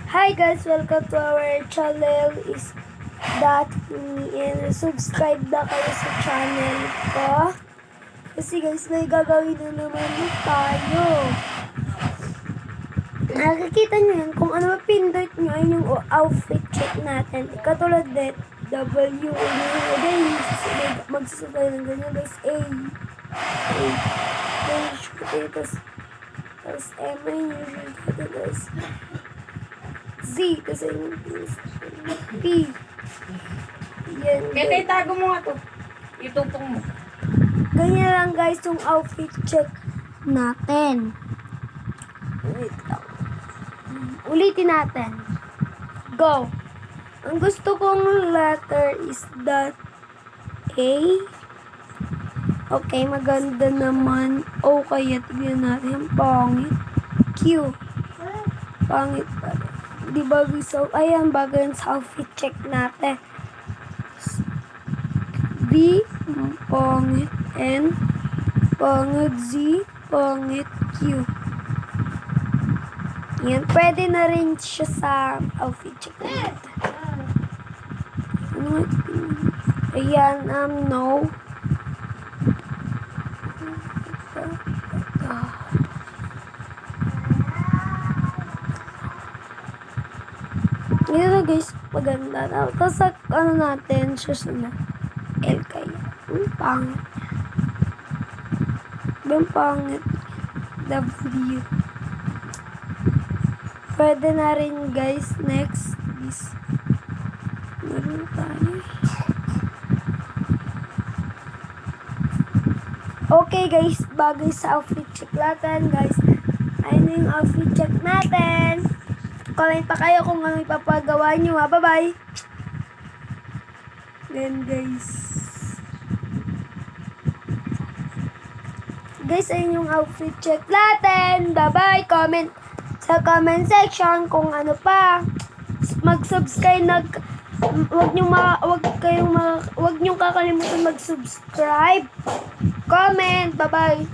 Hi guys, welcome to our channel is that me and subscribe na kayo sa channel ko. Kasi guys, may gagawin na naman tayo. Nakikita nyo yan, kung ano mapindot nyo ay yung outfit check natin. Katulad net, W, magsasabi ng ganyan guys, A, tapos M, ay usually guys. Z, kasi P. Yan. Kaya itago mo nga to. Itutong mo. Ganyan lang guys yung outfit check natin. Wait lang. Ulitin natin. Go. Ang gusto kong letter is that A. Okay, maganda naman. O, kaya tignan natin. Pangit. Q. Pangit pa rin. Di bagay sa, ayan, bagay sa outfit check natin. B, pangit. N, pangit. Z, pangit. Q. Yan, pwede na rin siya sa outfit check natin. Ano nga? Ayan, no. Ito guys, maganda na. Tapos ano natin, susunod. L kaya. Pangit. Yung pangit. W. Pwede na rin guys. Next. This. Meron tayo. Okay guys, bagay sa outfit check natin guys. Ayun na yung outfit check natin. Comment pa kayo kung ano ipapagawa nyo ha. Bye-bye! Then guys. Guys, ayun yung outfit check natin. Bye-bye! Comment sa comment section kung ano pa. Mag-subscribe. Wag nyo kakalimutan mag-subscribe. Comment. Bye-bye!